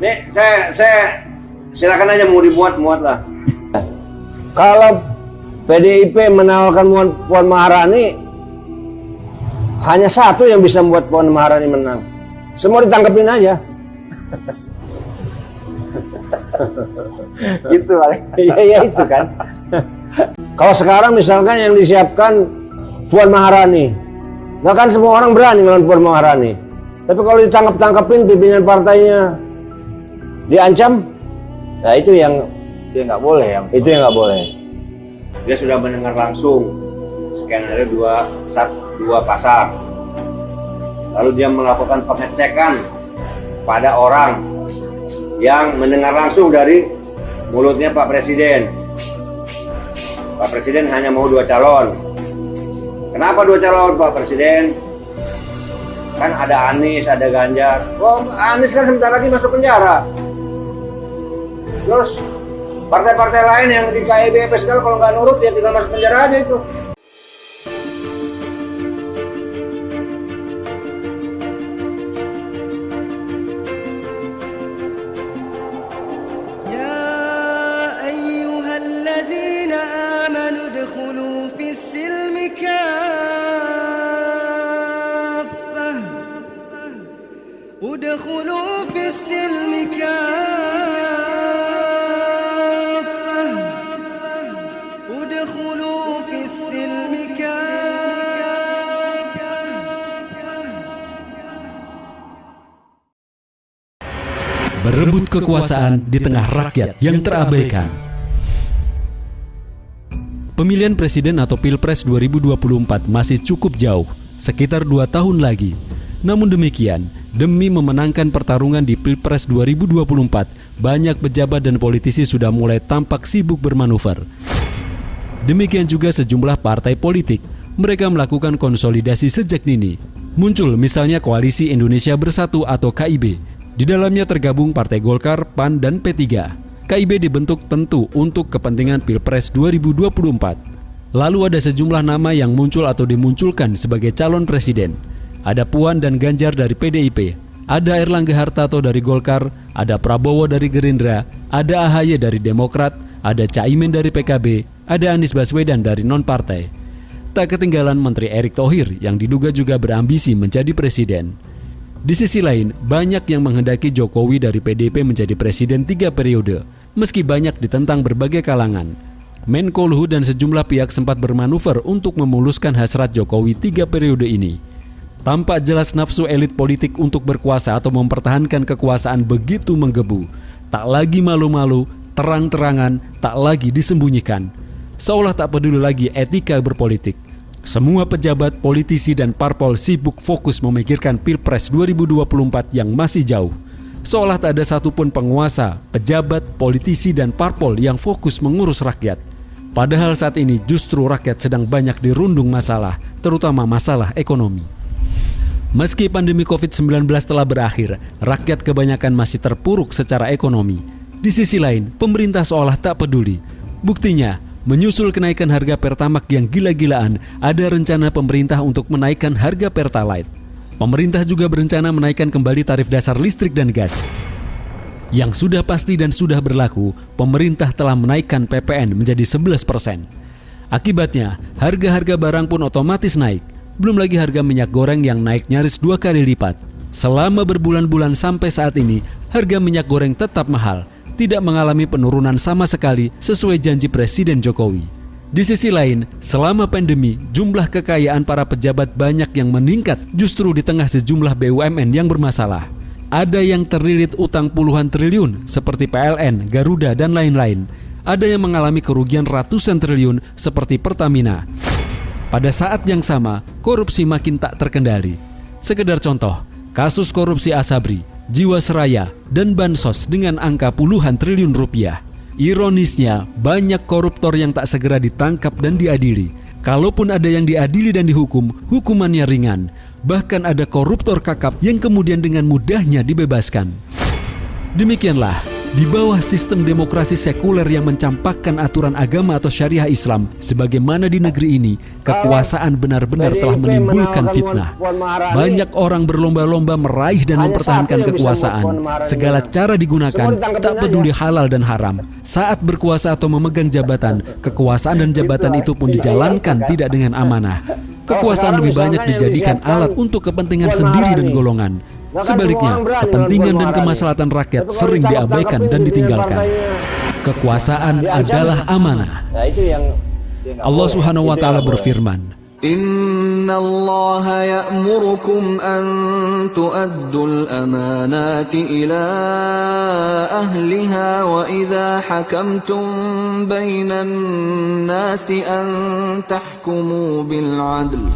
Nih, saya silakan aja mau dimuat lah. Kalau PDIP menawarkan Puan Maharani, hanya satu yang bisa membuat Puan Maharani menang. Semua ditangkepin aja. Itu ya itu kan. Kalau sekarang misalkan yang disiapkan Puan Maharani, nggak kan semua orang berani melawan Puan Maharani. Tapi kalau ditangkap-tangkepin pimpinan partainya diancam, nah itu yang nggak boleh ya. Itu yang nggak boleh. Dia sudah mendengar langsung skenario dua pasar. Lalu dia melakukan pengecekan pada orang yang mendengar langsung dari mulutnya Pak Presiden. Pak Presiden hanya mau 2 calon. Kenapa 2 calon Pak Presiden? Kan ada Anies, ada Ganjar. Oh, Anies kan sebentar lagi masuk penjara. Terus partai-partai lain yang di KIB segala kalau nggak nurut ya tinggal masuk penjara aja itu. ادخلوا في السلم كافة ادخلوا في السلم كافة. Berebut kekuasaan di tengah rakyat yang terabaikan. Pemilihan presiden atau Pilpres 2024 masih cukup jauh, sekitar 2 tahun lagi. Namun demikian, demi memenangkan pertarungan di Pilpres 2024, banyak pejabat dan politisi sudah mulai tampak sibuk bermanuver. Demikian juga sejumlah partai politik, mereka melakukan konsolidasi sejak dini. Muncul misalnya Koalisi Indonesia Bersatu atau KIB. Di dalamnya tergabung Partai Golkar, PAN, dan P3. KIB dibentuk tentu untuk kepentingan Pilpres 2024. Lalu ada sejumlah nama yang muncul atau dimunculkan sebagai calon presiden. Ada Puan dan Ganjar dari PDIP, ada Erlangga Hartarto dari Golkar, ada Prabowo dari Gerindra, ada AHY dari Demokrat, ada Caimin dari PKB, ada Anies Baswedan dari non-partai. Tak ketinggalan Menteri Erick Thohir yang diduga juga berambisi menjadi presiden. Di sisi lain, banyak yang menghendaki Jokowi dari PDIP menjadi presiden 3 periode, meski banyak ditentang berbagai kalangan. Menko Luhut dan sejumlah pihak sempat bermanuver untuk memuluskan hasrat Jokowi 3 periode ini. Tampak jelas nafsu elit politik untuk berkuasa atau mempertahankan kekuasaan begitu menggebu. Tak lagi malu-malu, terang-terangan, tak lagi disembunyikan. Seolah tak peduli lagi etika berpolitik. Semua pejabat, politisi, dan parpol sibuk fokus memikirkan Pilpres 2024 yang masih jauh. Seolah tak ada satupun penguasa, pejabat, politisi, dan parpol yang fokus mengurus rakyat. Padahal saat ini justru rakyat sedang banyak dirundung masalah, terutama masalah ekonomi. Meski pandemi COVID-19 telah berakhir, rakyat kebanyakan masih terpuruk secara ekonomi. Di sisi lain, pemerintah seolah tak peduli. Buktinya, menyusul kenaikan harga Pertamax yang gila-gilaan, ada rencana pemerintah untuk menaikkan harga Pertalite. Pemerintah juga berencana menaikkan kembali tarif dasar listrik dan gas. Yang sudah pasti dan sudah berlaku, pemerintah telah menaikkan PPN menjadi 11%. Akibatnya, harga-harga barang pun otomatis naik. Belum lagi harga minyak goreng yang naik nyaris 2 kali lipat. Selama berbulan-bulan sampai saat ini, harga minyak goreng tetap mahal, tidak mengalami penurunan sama sekali sesuai janji Presiden Jokowi. Di sisi lain, selama pandemi, jumlah kekayaan para pejabat banyak yang meningkat justru di tengah sejumlah BUMN yang bermasalah. Ada yang terlilit utang puluhan triliun seperti PLN, Garuda, dan lain-lain. Ada yang mengalami kerugian ratusan triliun seperti Pertamina. Pada saat yang sama, korupsi makin tak terkendali. Sekedar contoh, kasus korupsi Asabri, Jiwasraya, dan Bansos dengan angka puluhan triliun rupiah. Ironisnya, banyak koruptor yang tak segera ditangkap dan diadili. Kalaupun ada yang diadili dan dihukum, hukumannya ringan. Bahkan ada koruptor kakap yang kemudian dengan mudahnya dibebaskan. Demikianlah, Di bawah sistem demokrasi sekuler yang mencampakkan aturan agama atau syariah Islam, sebagaimana di negeri ini, kekuasaan benar-benar telah menimbulkan fitnah. Banyak orang berlomba-lomba meraih dan mempertahankan kekuasaan. Segala cara digunakan, tak peduli halal dan haram. Saat berkuasa atau memegang jabatan, kekuasaan dan jabatan itu pun dijalankan tidak dengan amanah. Kekuasaan lebih banyak dijadikan alat untuk kepentingan sendiri dan golongan. Sebaliknya, kepentingan dan kemaslahatan rakyat sering diabaikan dan ditinggalkan. Kekuasaan adalah amanah. Allah Subhanahu wa taala berfirman, Inna Allah ya'murukum an tu'addul amanati ila ahliha wa idha hakamtum bainan nasi an tahkumu bil adl.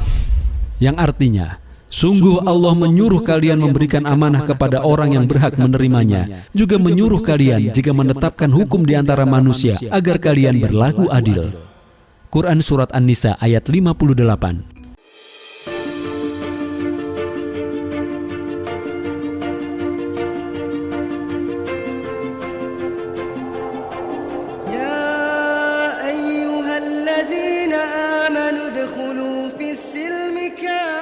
yang artinya, sungguh Allah menyuruh kalian memberikan amanah kepada orang yang berhak menerimanya, juga menyuruh kalian jika menetapkan hukum di antara manusia agar kalian berlaku adil. Quran Surat An-Nisa ayat 58. يا أيها الذين آمنوا ادخلوا في السلم كافة